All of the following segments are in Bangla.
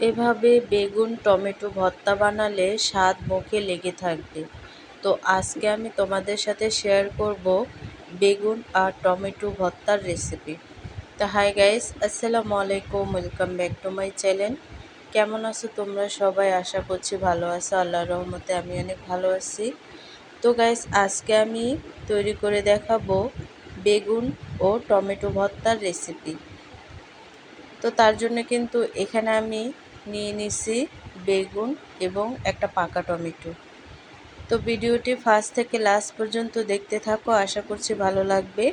এভাবে বেগুন টমেটো ভর্তা বানালে স্বাদ মুখে লেগে থাকবে। তো আজকে আমি তোমাদের সাথে শেয়ার করব বেগুন আর টমেটো ভর্তার রেসিপি। তো হাই গাইস, আসসালামু আলাইকুম, welcome back to my channel. কেমন আছো তোমরা সবাই? আশা করছি ভালো আছো। আল্লাহর রহমতে আমি অনেক ভালো আছি। তো গাইস, আজকে আমি তৈরি করে দেখাবো বেগুন ও টমেটো ভর্তার রেসিপি। তো তার জন্য কিন্তু এখানে আমি নিয়ে নিছি বেগুন এবং একটা পাকা টমেটো। তো ভিডিওটি ফার্স্ট থেকে লাস্ট পর্যন্ত দেখতে থাকো, আশা করছি ভালো লাগবে।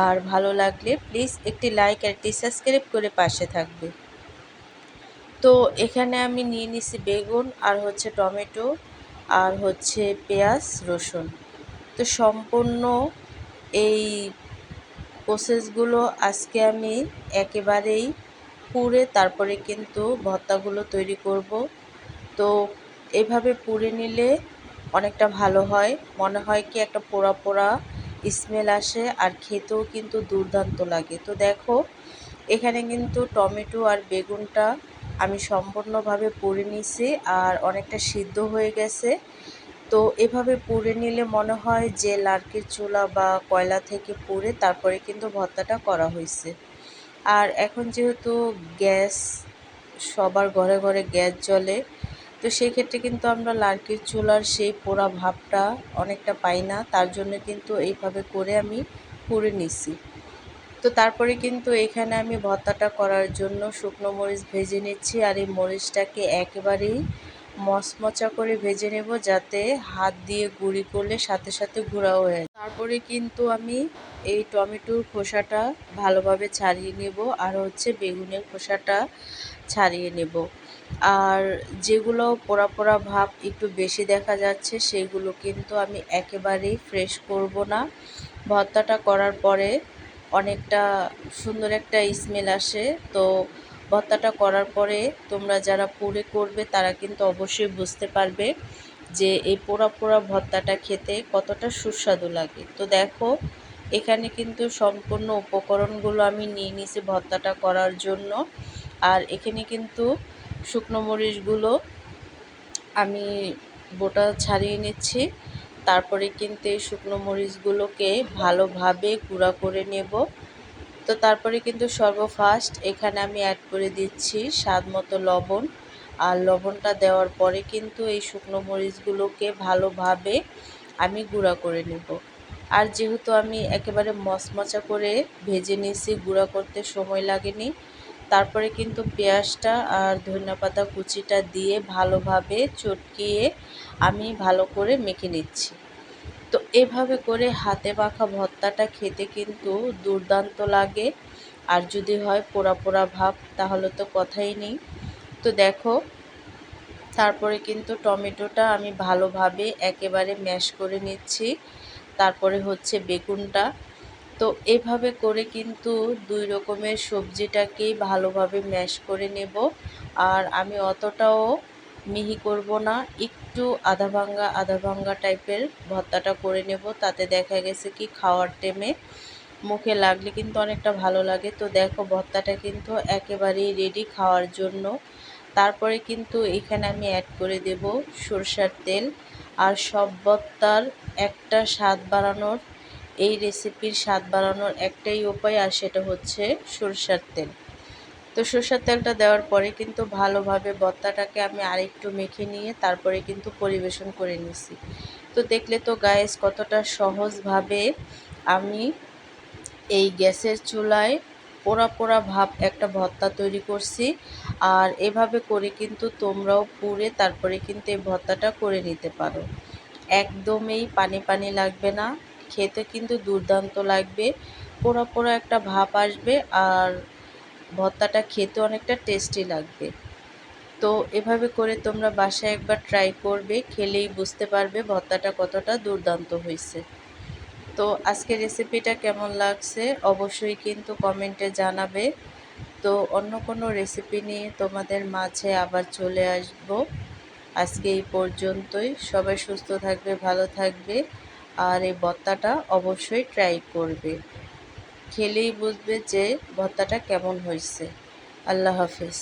আর ভালো লাগলে প্লিজ একটি লাইক আর একটি সাবস্ক্রাইব করে পাশে থাকবে। তো এখানে আমি নিয়ে নিছি বেগুন আর হচ্ছে টমেটো আর হচ্ছে পেঁয়াজ রসুন। তো সম্পূর্ণ এই প্রসেসগুলো আজকে আমি একেবারেই পুড়ে তারপরে কিন্তু ভর্তাগুলো তৈরি করব। তো এভাবে পুড়ে নিলে অনেকটা ভালো হয়, মনে হয় কি একটা পোড়া পোড়া স্মেল আসে আর খেতেও কিন্তু দুর্দান্ত লাগে। তো দেখো, এখানে কিন্তু টমেটো আর বেগুনটা আমি সম্পূর্ণভাবে পুড়ে নিছি আর অনেকটা সিদ্ধ হয়ে গেছে। তো এভাবে পুড়ে নিলে মনে হয় যে লার্কির চুলা বা কয়লা থেকে পুড়ে তারপরে কিন্তু ভর্তাটা করা হয়েছে। আর এখন যেহেতু গ্যাস, সবার ঘরে ঘরে গ্যাস জ্বলে, তো সেই ক্ষেত্রে কিন্তু আমরা লার্কির চুলার সেই পোড়া ভাবটা অনেকটা পাই না। তার জন্য কিন্তু এইভাবে করে আমি পুড়ে নিছি। তো তারপরে কিন্তু এখানে আমি ভর্তাটা করার জন্য শুকনো মরিচ ভেজে নিচ্ছি। আর এই মরিচটাকে একেবারেই মচমচা করে ভেজে নেব, যাতে হাত দিয়ে গুঁড়ি করলে সাথে সাথে গুঁড়া হয়ে যায়। তারপরে কিন্তু আমি এই টমেটোর খোসাটা ভালোভাবে ছাড়িয়ে নেব আর হচ্ছে বেগুনের খোসাটা ছাড়িয়ে নেব। আর যেগুলো পোড়া পোড়া ভাব একটু বেশি দেখা যাচ্ছে সেগুলো কিন্তু আমি একেবারেই ফ্রেশ করব না। ভর্তাটা করার পরে অনেকটা সুন্দর একটা স্মেল আসে। তো ভর্তাটা করার পরে তোমরা যারা পুড়ে করবে তারা কিন্তু অবশ্যই বুঝতে পারবে যে এই পোড়া পোড়া ভর্তাটা খেতে কতটা সুস্বাদু লাগে। তো দেখো, এখানে কিন্তু সম্পূর্ণ উপকরণগুলো আমি নিয়ে নিয়েছি ভর্তাটা করার জন্য। আর এখানে কিন্তু শুকনো মরিচগুলো আমি বোটা ছাড়িয়ে নিচ্ছি। তারপরে কিন্তু এই শুকনো মরিচগুলোকে ভালোভাবে গুঁড়া করে নেব। তো তারপরে কিন্তু সর্বফার্স্ট এখানে আমি অ্যাড করে দিচ্ছি স্বাদ মতো লবণ। আর লবণটা দেওয়ার পরে কিন্তু এই শুকনো মরিচগুলোকে ভালোভাবে আমি গুঁড়া করে নেব। আর যেহেতু আমি একেবারে মচমচা করে ভেজে নিয়েছি, গুঁড়া করতে সময় লাগেনি। তারপরে কিন্তু পেঁয়াজটা আর ধনেপাতা কুচিটা দিয়ে ভালোভাবে চটকিয়ে আমি ভালো করে মেখে নিচ্ছি। তো এভাবে করে হাতে মাখা ভর্তাটা খেতে কিন্তু দুর্দান্ত লাগে। আর যদি হয় পোড়া পোড়া ভাব তাহলে তো কথাই নেই। তো দেখো, তারপরে কিন্তু টমেটোটা আমি ভালোভাবে একেবারে ম্যাশ করে নিচ্ছি। তারপরে হচ্ছে বেগুনটা। তো এভাবে করে কিন্তু দুই রকমের সবজিটাকেই ভালোভাবে ম্যাশ করে নেব। আর আমি অতটাও মিহি করব না, একটু আধা ভাঙ্গা টাইপের ভর্তাটা করে নেব। তাতে দেখা গেছে কি খাওয়ার টাইমে মুখে লাগলে কিন্তু অনেকটা ভালো লাগে। তো দেখো, ভর্তাটা কিন্তু একেবারেই রেডি খাওয়ার জন্য। তারপরে কিন্তু এখানে আমি অ্যাড করে দেব সরষের তেল। আর সব ভর্তার একটা স্বাদ বাড়ানোর, এই রেসিপির স্বাদ বাড়ানোর একটাই উপায়, আর সেটা হচ্ছে সরষের তেল। তো সরষের তেলটা দেওয়ার পরে কিন্তু ভালোভাবে ভর্তাটাকে আমি আরেকটু মেখে নিয়ে তারপরে কিন্তু পরিবেশন করে নিছি। তো দেখলে তো গাইস, কতটা সহজভাবে আমি এই গ্যাসের চুলায় পোড়া পোড়া ভাব একটা ভর্তা তৈরি করছি। আর এভাবে করে কিন্তু তোমরাও পুড়ে তারপরে কিন্তু এই ভর্তাটা করে নিতে পারো। একদমই পানি পানি লাগবে না, খেতে কিন্তু দুর্দান্ত লাগবে। পোড়া পোড়া একটা ভাব আসবে আর ভর্তাটা খেতে অনেকটা টেস্টি লাগবে। তো এভাবে করে তোমরা বাসায় একবার ট্রাই করবে, খেলেই বুঝতে পারবে ভর্তাটা কতটা দুর্দান্ত হয়েছে। তো আজকের রেসিপিটা কেমন লাগছে অবশ্যই কিন্তু কমেন্টে জানাবে। তো অন্য কোনো রেসিপি নিয়ে তোমাদের মাঝে আবার চলে আসব। আজকে এই পর্যন্তই। সবাই সুস্থ থাকবে, ভালো থাকবে। আর এই ভর্তাটা অবশ্যই ট্রাই করবে, খেলেই বুঝবে যে ভর্তাটা কেমন হয়েছে। আল্লাহ হাফেজ।